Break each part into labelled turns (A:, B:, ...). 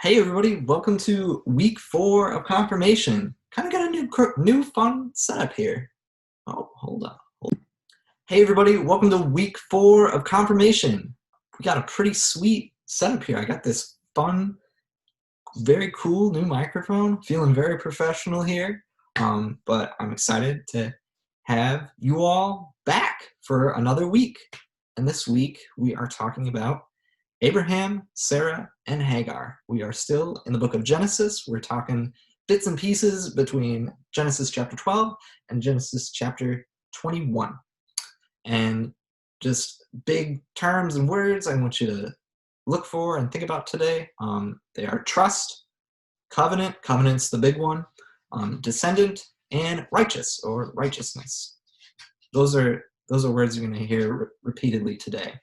A: Hey everybody, welcome to week 4 of confirmation. Kind of got a new fun setup here. Oh, hold on. Hey everybody, welcome to week 4 of confirmation. We got a pretty sweet setup here. I got this fun, very cool new microphone. Feeling very professional here. But I'm excited to have you all back for another week. And this week we are talking about Abraham, Sarah, and Hagar. We are still in the book of Genesis. We're talking bits and pieces between Genesis chapter 12 and Genesis chapter 21. And just big terms and words I want you to look for and think about today. They are trust, covenant, covenant's the big one, descendant, and righteous or righteousness. Those are words you're going to hear repeatedly today.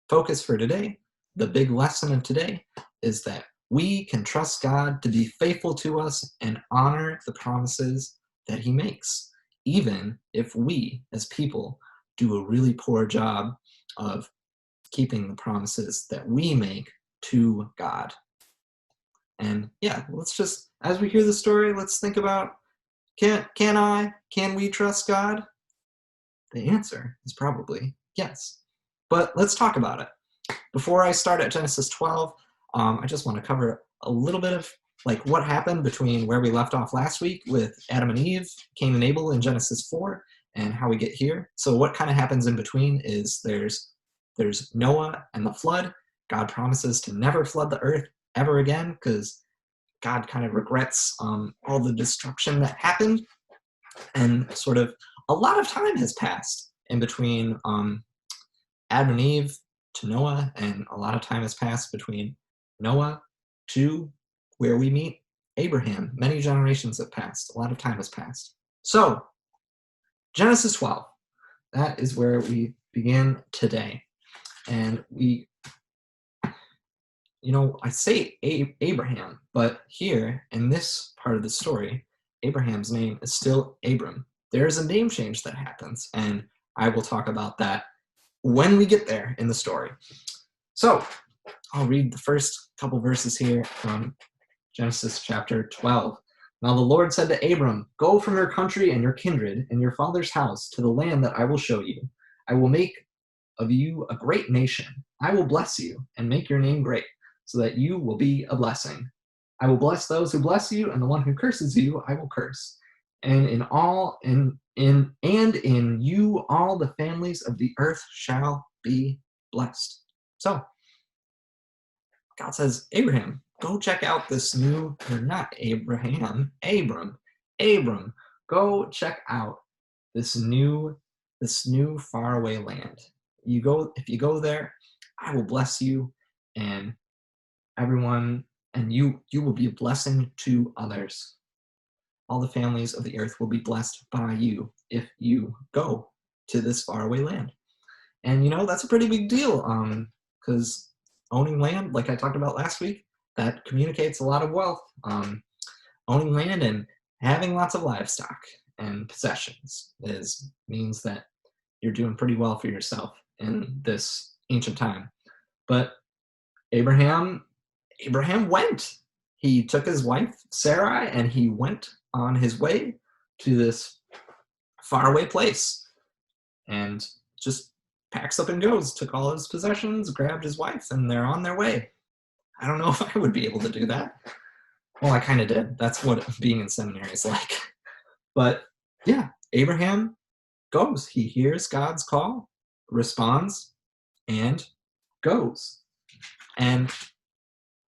A: Focus for today, the big lesson of today, is that we can trust God to be faithful to us and honor the promises that he makes, even if we, as people, do a really poor job of keeping the promises that we make to God. And yeah, let's just, as we hear the story, let's think about, can we trust God? The answer is probably yes. But let's talk about it. Before I start at Genesis 12, I just want to cover a little bit of like what happened between where we left off last week with Adam and Eve, Cain and Abel in Genesis 4, and how we get here. So what kind of happens in between is there's Noah and the flood. God promises to never flood the earth ever again because God kind of regrets all the destruction that happened. And sort of a lot of time has passed in between Adam and Eve to Noah, and a lot of time has passed between Noah to where we meet Abraham. Many generations have passed. A lot of time has passed. So, Genesis 12. That is where we begin today. And I say Abraham, but here in this part of the story, Abraham's name is still Abram. There is a name change that happens, and I will talk about that when we get there in the story. So I'll read the first couple verses here from Genesis chapter 12. Now the Lord said to Abram, "Go from your country and your kindred and your father's house to the land that I will show you. I will make of you a great nation. I will bless you and make your name great, so that you will be a blessing. I will bless those who bless you, and the one who curses you I will curse. And in you all the families of the earth shall be blessed." So God says, Abraham, go check out this new, or not Abraham, Abram, go check out this new faraway land. If you go there, I will bless you, and everyone, and you will be a blessing to others. All the families of the earth will be blessed by you if you go to this faraway land. And that's a pretty big deal, because owning land, like I talked about last week, that communicates a lot of wealth. Owning land and having lots of livestock and possessions means that you're doing pretty well for yourself in this ancient time. But Abraham went. He took his wife, Sarai, and he went on his way to this faraway place and just packs up and goes, took all his possessions, grabbed his wife, and they're on their way. I don't know if I would be able to do that. Well, I kind of did. That's what being in seminary is like. But yeah, Abraham goes. He hears God's call, responds, and goes. And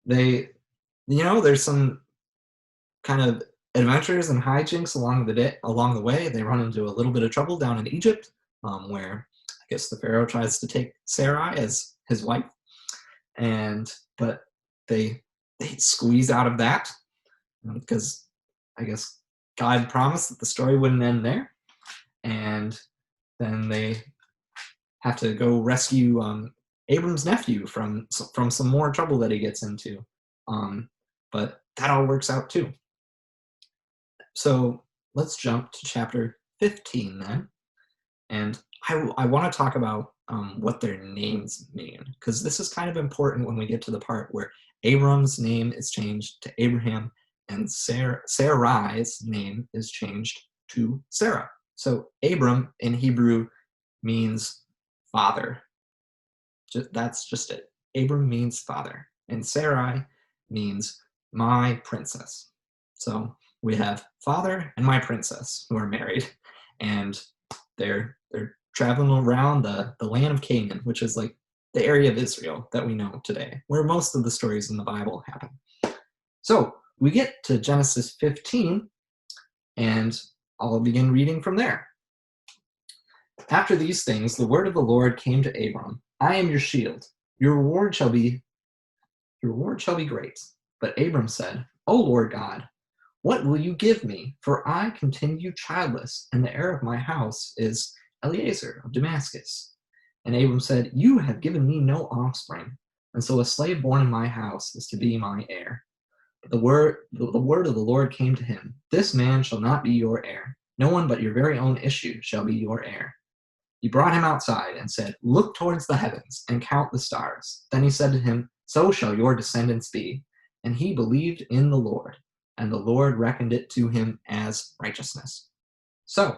A: there's some kind of adventures and hijinks along the way. They run into a little bit of trouble down in Egypt, where I guess the Pharaoh tries to take Sarai as his wife, but they squeeze out of that because I guess God promised that the story wouldn't end there, and then they have to go rescue Abram's nephew from some more trouble that he gets into. But that all works out too. So let's jump to chapter 15 then. And I want to talk about what their names mean, because this is kind of important when we get to the part where Abram's name is changed to Abraham and Sarai's name is changed to Sarah. So Abram in Hebrew means father. That's just it. Abram means father, and Sarai means my princess. So we have father and my princess who are married, and they're traveling around the land of Canaan, which is like the area of Israel that we know today, where most of the stories in the Bible happen. So we get to Genesis 15, and I'll begin reading from there. After these things, the word of the Lord came to Abram. I am your shield. Your reward shall be great. But Abram said, O Lord God, what will you give me? For I continue childless, and the heir of my house is Eliezer of Damascus. And Abram said, You have given me no offspring, and so a slave born in my house is to be my heir. But the word of the Lord came to him, This man shall not be your heir. No one but your very own issue shall be your heir. He brought him outside and said, Look towards the heavens and count the stars. Then he said to him, So shall your descendants be. And he believed in the Lord, and the Lord reckoned it to him as righteousness. So,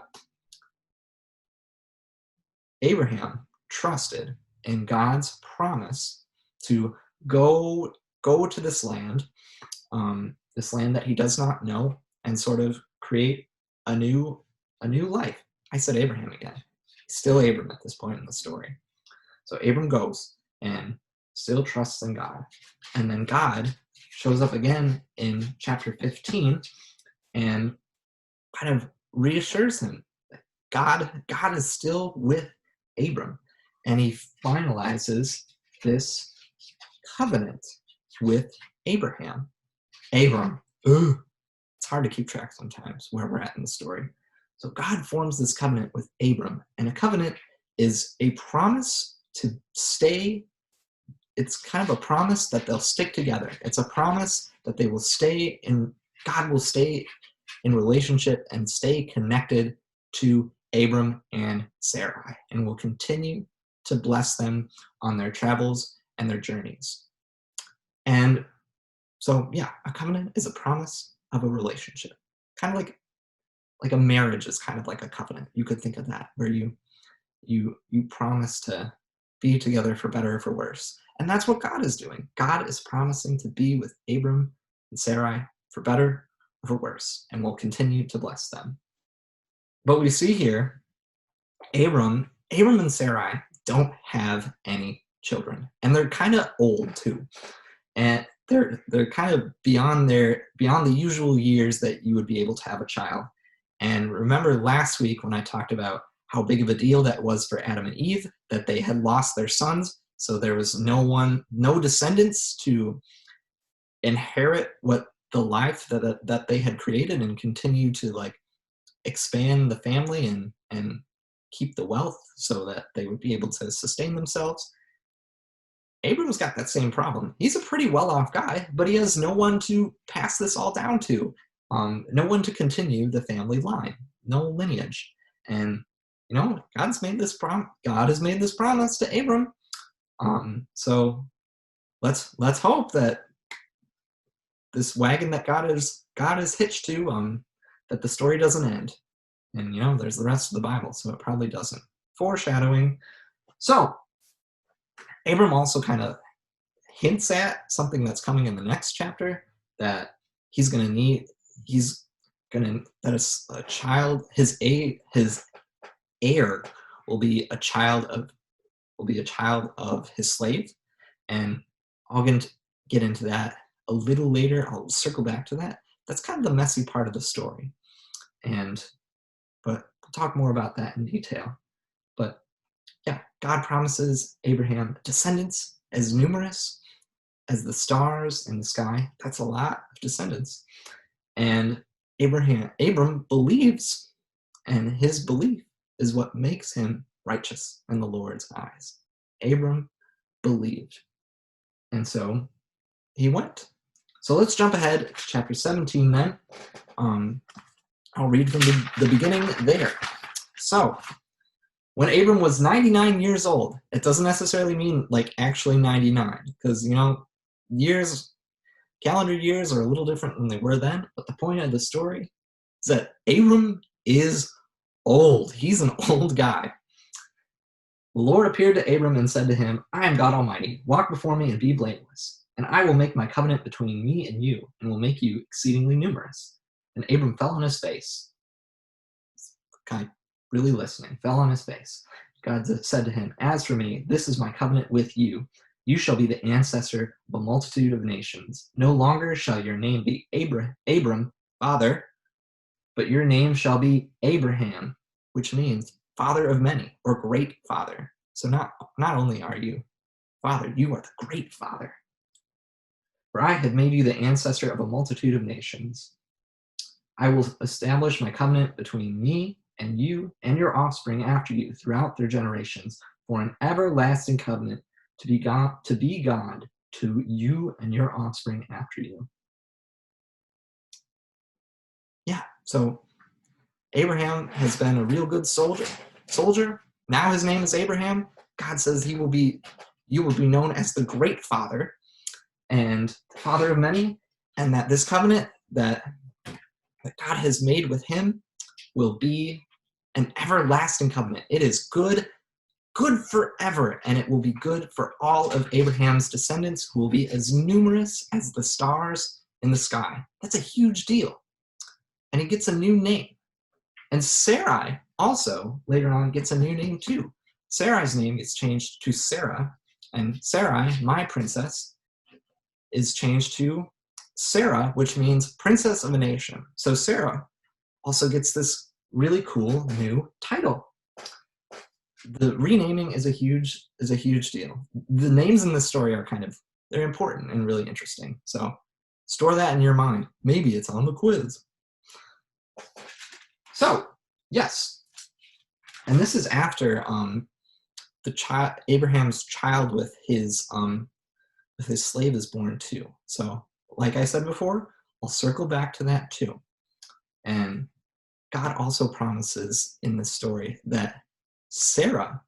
A: Abraham trusted in God's promise to go to this land that he does not know, and sort of create a new life. I said Abraham again. He's still Abram at this point in the story. So Abram goes and still trusts in God. And then God shows up again in chapter 15 and kind of reassures him that God is still with Abram. And he finalizes this covenant with Abraham. Abram. It's hard to keep track sometimes where we're at in the story. So God forms this covenant with Abram, and a covenant is a promise to stay. It's kind of a promise that they'll stick together. It's a promise that they will stay in, God will stay in relationship and stay connected to Abram and Sarai, and will continue to bless them on their travels and their journeys. And so, yeah, a covenant is a promise of a relationship. Kind of like a marriage is kind of like a covenant. You could think of that, where you promise to be together for better or for worse. And that's what God is doing. God is promising to be with Abram and Sarai for better or for worse, and will continue to bless them. But we see here, Abram and Sarai don't have any children, and they're kind of old too. And they're kind of beyond the usual years that you would be able to have a child. And remember last week when I talked about how big of a deal that was for Adam and Eve, that they had lost their sons, so there was no descendants to inherit what the life that they had created and continue to like expand the family and keep the wealth so that they would be able to sustain themselves. Abram's got that same problem. He's a pretty well-off guy, but he has no one to pass this all down to. No one to continue the family line, no lineage. And God has made this promise to Abram. So let's hope that this wagon that God is hitched to, that the story doesn't end. And there's the rest of the Bible, so it probably doesn't. Foreshadowing. So Abram also kind of hints at something that's coming in the next chapter, that a child, his heir will be a child of his slave. And I'll get into that a little later. I'll circle back to that. That's kind of the messy part of the story. But we'll talk more about that in detail. But yeah, God promises Abraham descendants as numerous as the stars in the sky. That's a lot of descendants. And Abram believes, and his belief is what makes him righteous in the Lord's eyes. Abram believed. And so he went. So let's jump ahead to chapter 17 then. I'll read from the beginning there. So when Abram was 99 years old. It doesn't necessarily mean like actually 99, because years, calendar years are a little different than they were then. But the point of the story is that Abram is old. He's an old guy. The Lord appeared to Abram and said to him, I am God Almighty. Walk before me and be blameless. And I will make my covenant between me and you, and will make you exceedingly numerous. And Abram fell on his face. Kind of really listening, fell on his face. God said to him, as for me, this is my covenant with you. You shall be the ancestor of a multitude of nations. No longer shall your name be Abram, father, but your name shall be Abraham, which means father of many, or great father. So not only are you father, you are the great father. For I have made you the ancestor of a multitude of nations. I will establish my covenant between me and you and your offspring after you throughout their generations for an everlasting covenant to be God to you and your offspring after you. Yeah, so Abraham has been a real good soldier. Now his name is Abraham. God says you will be known as the great father and the father of many, and that this covenant that God has made with him will be an everlasting covenant. It is good forever, and it will be good for all of Abraham's descendants, who will be as numerous as the stars in the sky. That's a huge deal. And he gets a new name. And Sarai also, later on, gets a new name too. Sarai's name gets changed to Sarah, and Sarai, my princess, is changed to Sarah, which means princess of a nation. So Sarah also gets this really cool new title. The renaming is a huge deal. The names in this story are they're important and really interesting. So store that in your mind. Maybe it's on the quiz. So, yes. And this is after Abraham's child with his slave is born too. So, like I said before, I'll circle back to that too. And God also promises in this story that Sarah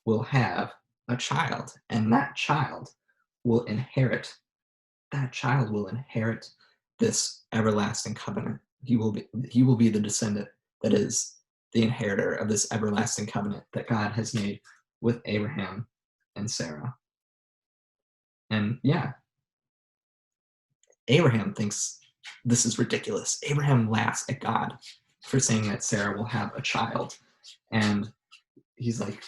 A: will have a child, and that child will inherit this everlasting covenant. He will be the descendant that is the inheritor of this everlasting covenant that God has made with Abraham and Sarah. And yeah, Abraham thinks this is ridiculous. Abraham laughs at God for saying that Sarah will have a child. And he's like,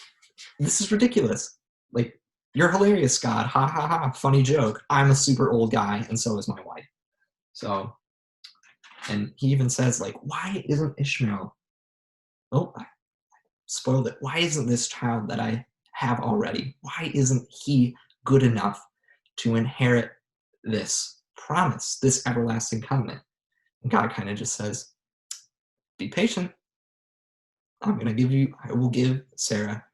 A: this is ridiculous. Like, you're hilarious, God. Ha ha ha. Funny joke. I'm a super old guy, and so is my wife. So, and he even says, like, why isn't Ishmael? Oh, I spoiled it. Why isn't this child that I have already? Why isn't he good enough to inherit this promise, this everlasting covenant? And God kind of just says, be patient. I will give Sarah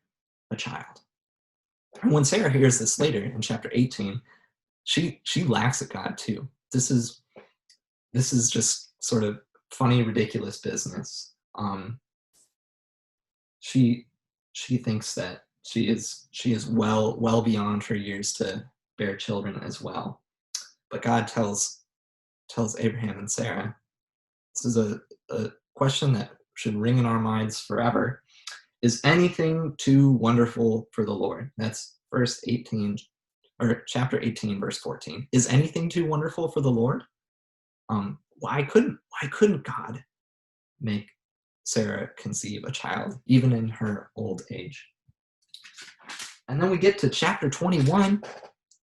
A: a child. And when Sarah hears this later in chapter 18, she laughs at God too. This is just sort of funny, ridiculous business. She thinks that she is well beyond her years to bear children as well. But God tells Abraham and Sarah, this is a question that should ring in our minds forever. Is anything too wonderful for the Lord? That's chapter 18, verse 14. Is anything too wonderful for the Lord? Why couldn't God make Sarah conceive a child, even in her old age? And then we get to chapter 21,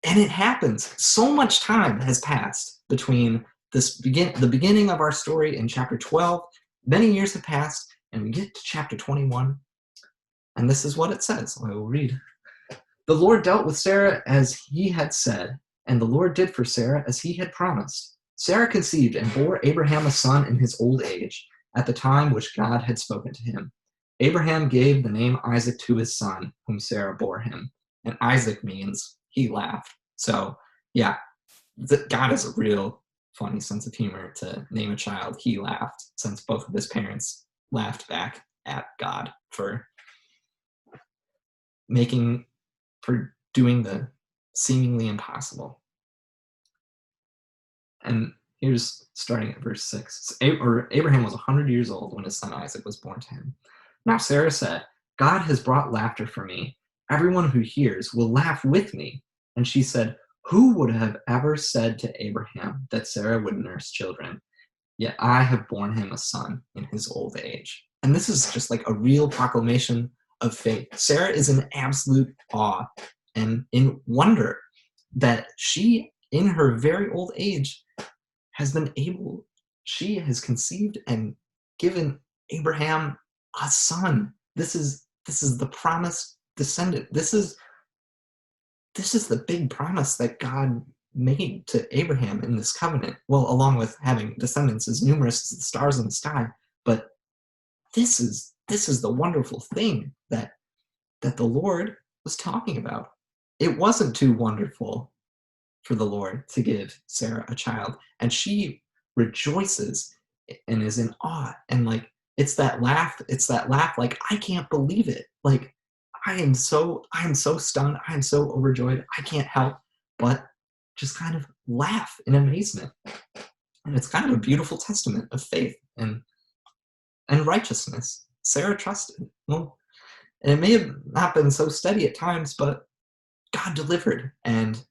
A: and it happens. So much time has passed between the beginning of our story in chapter 12. Many years have passed, and we get to chapter 21, and this is what it says. I will read. The Lord dealt with Sarah as he had said, and the Lord did for Sarah as he had promised. Sarah conceived and bore Abraham a son in his old age, at the time which God had spoken to him. Abraham gave the name Isaac to his son, whom Sarah bore him. And Isaac means he laughed. So, yeah, God has a real funny sense of humor to name a child he laughed, since both of his parents laughed back at God for doing the seemingly impossible. And here's starting at verse 6. Abraham was 100 years old when his son Isaac was born to him. Now Sarah said, God has brought laughter for me. Everyone who hears will laugh with me. And she said, who would have ever said to Abraham that Sarah would nurse children? Yet I have borne him a son in his old age. And this is just like a real proclamation of faith. Sarah is in absolute awe and in wonder that she, in her very old age, she has conceived and given Abraham a son. This is the promised descendant. This is the big promise that God made to Abraham in this covenant. Well, along with having descendants as numerous as the stars in the sky, but this is the wonderful thing that the Lord was talking about. It wasn't too wonderful for the Lord to give Sarah a child, and she rejoices and is in awe, and like it's that laugh like, I can't believe it. Like I am so stunned, I am so overjoyed, I can't help but just kind of laugh in amazement. And it's kind of a beautiful testament of faith and righteousness. Sarah trusted. Well, and it may have not been so steady at times, but God delivered, and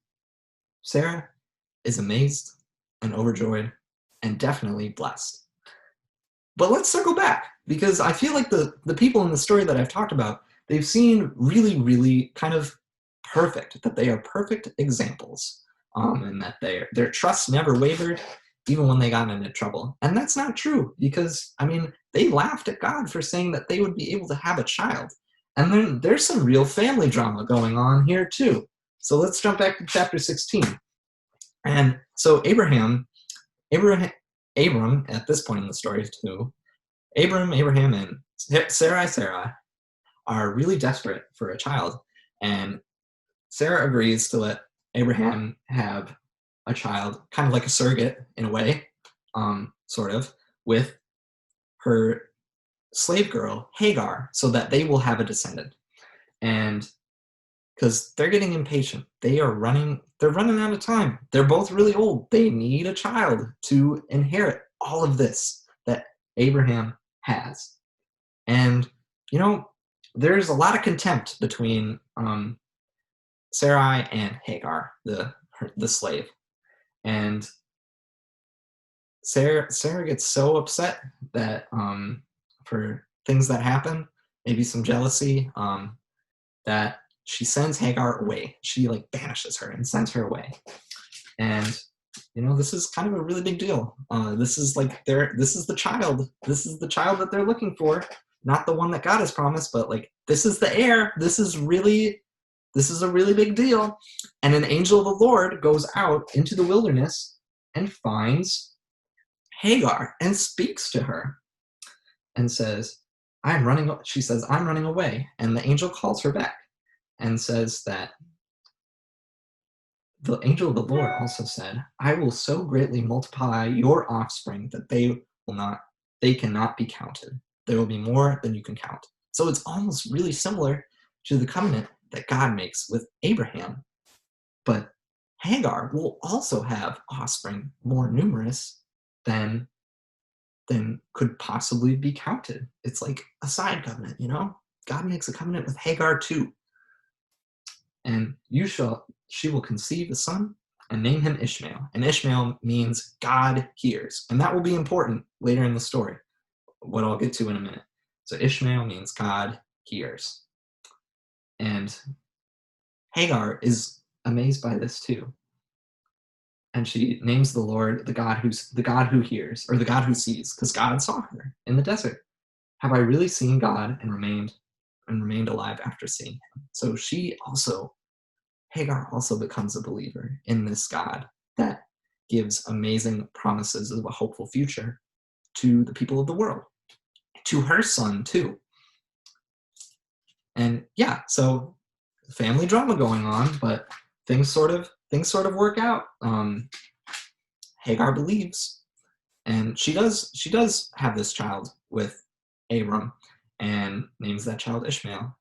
A: Sarah is amazed and overjoyed and definitely blessed. But let's circle back, because I feel like the people in the story that I've talked about, they've seen really, really kind of that they are perfect examples, and that their trust never wavered, even when they got into trouble. And that's not true, because, I mean, they laughed at God for saying that they would be able to have a child. And then there's some real family drama going on here too. So let's jump back to chapter 16. And so Abram, at this point in the story too, Abraham, and Sarai are really desperate for a child. And Sarah agrees to let Abraham have a child, kind of like a surrogate in a way, sort of, with her slave girl, Hagar, so that they will have a descendant. And because they're getting impatient. They're running out of time. They're both really old. They need a child to inherit all of this that Abraham has. And, there's a lot of contempt between Sarai and Hagar, the slave. And Sarah gets so upset that for things that happen, maybe some jealousy, that she sends Hagar away. She banishes her and sends her away. And this is kind of a really big deal. This is the child. This is the child that they're looking for, not the one that God has promised, but this is the heir. This is a really big deal. And an angel of the Lord goes out into the wilderness and finds Hagar and speaks to her and says, she says, I'm running away. And the angel calls her back and says that the angel of the Lord also said, I will so greatly multiply your offspring that they cannot be counted. There will be more than you can count. So it's almost really similar to the covenant that God makes with Abraham. But Hagar will also have offspring more numerous than could possibly be counted. It's like a side covenant, God makes a covenant with Hagar too. And she will conceive a son and name him Ishmael. And Ishmael means God hears. And that will be important later in the story, what I'll get to in a minute. So Ishmael means God hears. And Hagar is amazed by this too. And she names the Lord the God who hears, or the God who sees, because God saw her in the desert. Have I really seen God and remained alive after seeing him? So Hagar also becomes a believer in this God that gives amazing promises of a hopeful future to the people of the world, to her son too. And yeah, so family drama going on, but things sort of work out. Hagar believes, and she does have this child with Abram, and names that child Ishmael.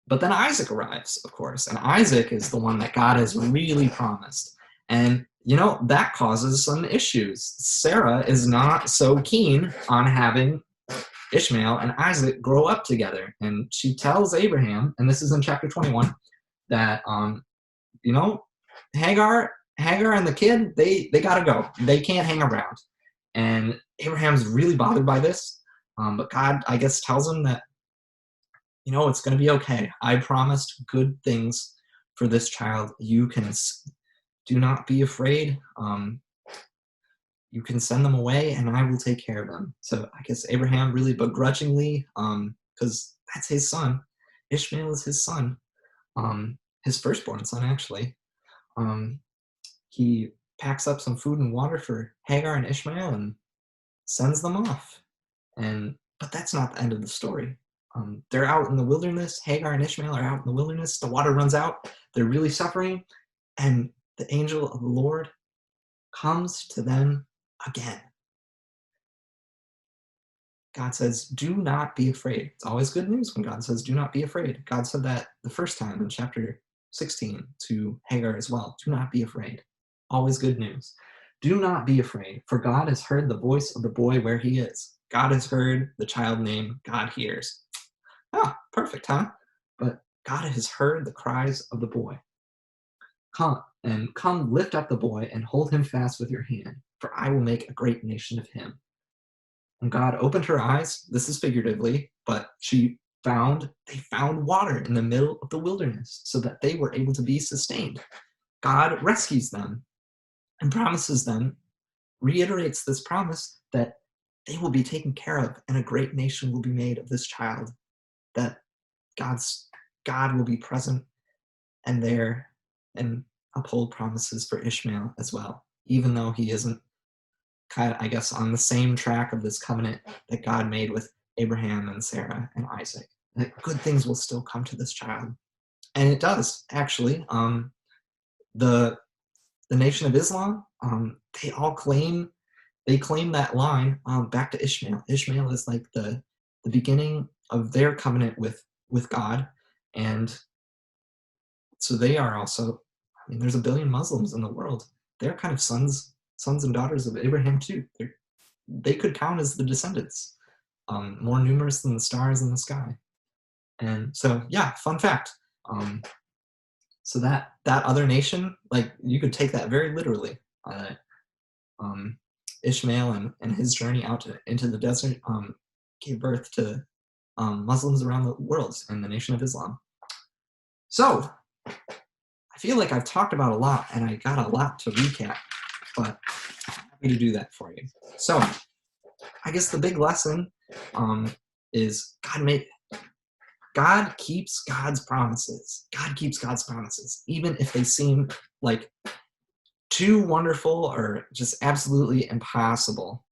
A: But then Isaac arrives, of course, and Isaac is the one that God has really promised. And, that causes some issues. Sarah is not so keen on having Ishmael and Isaac grow up together. And she tells Abraham, and this is in chapter 21, that, Hagar and the kid, they got to go. They can't hang around. And Abraham's really bothered by this. But God, I guess, tells him that, it's going to be okay. I promised good things for this child. Do not be afraid. You can send them away and I will take care of them. So I guess Abraham really begrudgingly, because that's his son. Ishmael is his son, his firstborn son, actually. He packs up some food and water for Hagar and Ishmael and sends them off. But that's not the end of the story. They're out in the wilderness. Hagar and Ishmael are out in the wilderness. The water runs out. They're really suffering. And the angel of the Lord comes to them again. God says, do not be afraid. It's always good news when God says, do not be afraid. God said that the first time in chapter 16 to Hagar as well. Do not be afraid. Always good news. Do not be afraid, for God has heard the voice of the boy where he is. God has heard the child name, God hears. Perfect, huh? But God has heard the cries of the boy. Come, lift up the boy and hold him fast with your hand, for I will make a great nation of him. And God opened her eyes, this is figuratively, but they found water in the middle of the wilderness so that they were able to be sustained. God rescues them and promises them, reiterates this promise that they will be taken care of and a great nation will be made of this child, that God will be present and there and uphold promises for Ishmael as well, even though he isn't kind of, I guess, on the same track of this covenant that God made with Abraham and Sarah and Isaac. That good things will still come to this child. And it does, actually. The Nation of Islam, they claim that line back to Ishmael. Ishmael is like the beginning of their covenant with God. And so they are also, there's 1 billion Muslims in the world. They're kind of sons and daughters of Abraham too. They could count as the descendants, more numerous than the stars in the sky. And so, yeah, fun fact. So that other nation, like, you could take that very literally. Ishmael and his journey out into the desert gave birth to Muslims around the world and the Nation of Islam. So I feel like I've talked about a lot and I got a lot to recap, but I'm happy to do that for you. So I guess the big lesson is God keeps God's promises. God keeps God's promises, even if they seem like too wonderful or just absolutely impossible.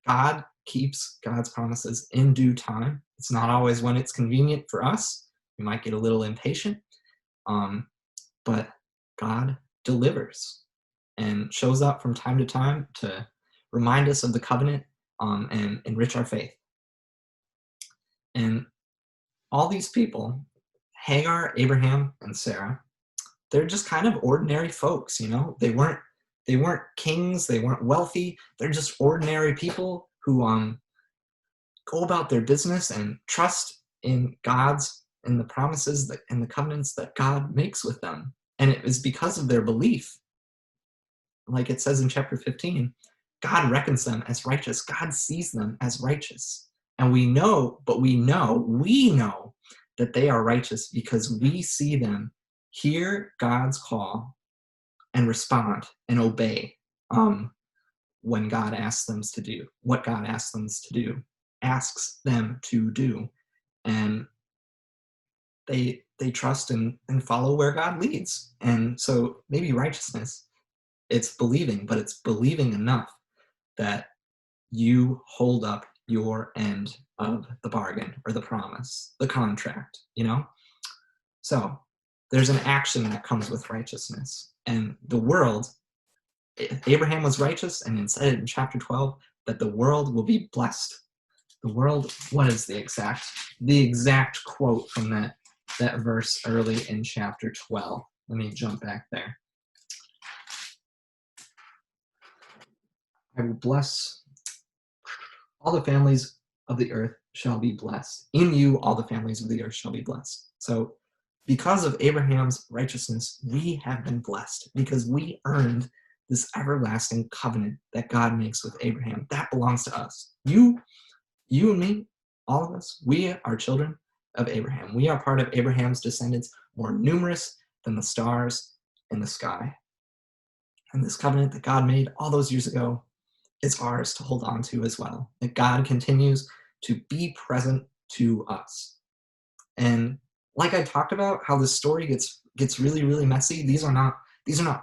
A: God keeps God's promises in due time. It's not always when it's convenient for us. We might get a little impatient, but God delivers and shows up from time to time to remind us of the covenant and enrich our faith. And all these people, Hagar, Abraham, and Sarah, they're just kind of ordinary folks, They weren't kings, they weren't wealthy. They're just ordinary people who go about their business and trust in the promises and the covenants that God makes with them. And it is because of their belief. Like it says in chapter 15, God reckons them as righteous. God sees them as righteous. And we know that they are righteous because we see them hear God's call and respond and obey when God asks them to do what God asks them to do. And they trust and follow where God leads. And so maybe righteousness, it's believing, but it's believing enough that you hold up your end of the bargain or the promise, the contract, So there's an action that comes with righteousness. And the world, Abraham was righteous, and it said in chapter 12 that the world will be blessed. The world, what is the exact quote from that that verse early in chapter 12. Let me jump back there. I will bless all the families of the earth shall be blessed. In you, all the families of the earth shall be blessed. So because of Abraham's righteousness, we have been blessed because we earned this everlasting covenant that God makes with Abraham. That belongs to us. You and me, all of us, we are children of Abraham. We are part of Abraham's descendants, more numerous than the stars in the sky. And this covenant that God made all those years ago is ours to hold on to as well. That God continues to be present to us. And like I talked about, how this story gets really, really messy. These are not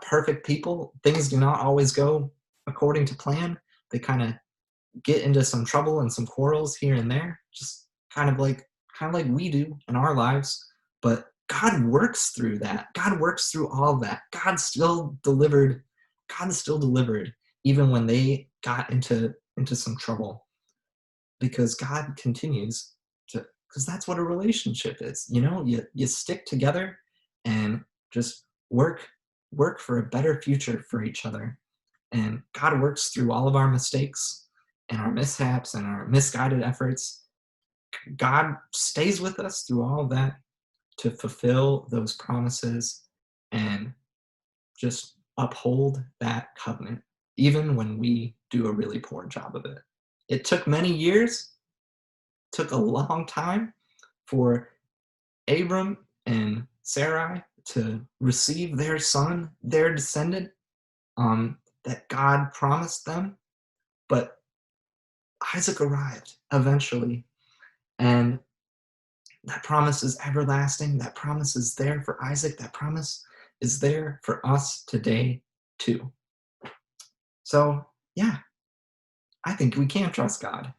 A: perfect people. Things do not always go according to plan. They kind of get into some trouble and some quarrels here and there, just kind of like we do in our lives. But God works through that. God works through all of that. God still delivered even when they got into some trouble, because God continues to, because that's what a relationship is. You stick together and just work for a better future for each other. And God works through all of our mistakes and our mishaps and our misguided efforts. God stays with us through all of that to fulfill those promises and just uphold that covenant, even when we do a really poor job of it. It took many years, took a long time for Abram and Sarai to receive their son, their descendant, that God promised them. But Isaac arrived eventually, and that promise is everlasting. That promise is there for Isaac. That promise is there for us today too. So yeah, I think we can trust God.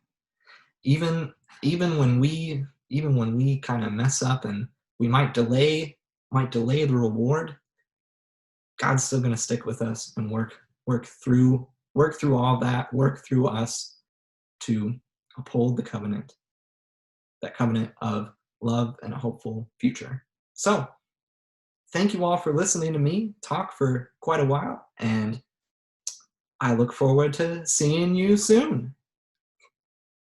A: Even when we kind of mess up and we might delay the reward, God's still going to stick with us and work through all that, work through us to uphold the covenant, that covenant of love and a hopeful future. So thank you all for listening to me talk for quite a while, and I look forward to seeing you soon.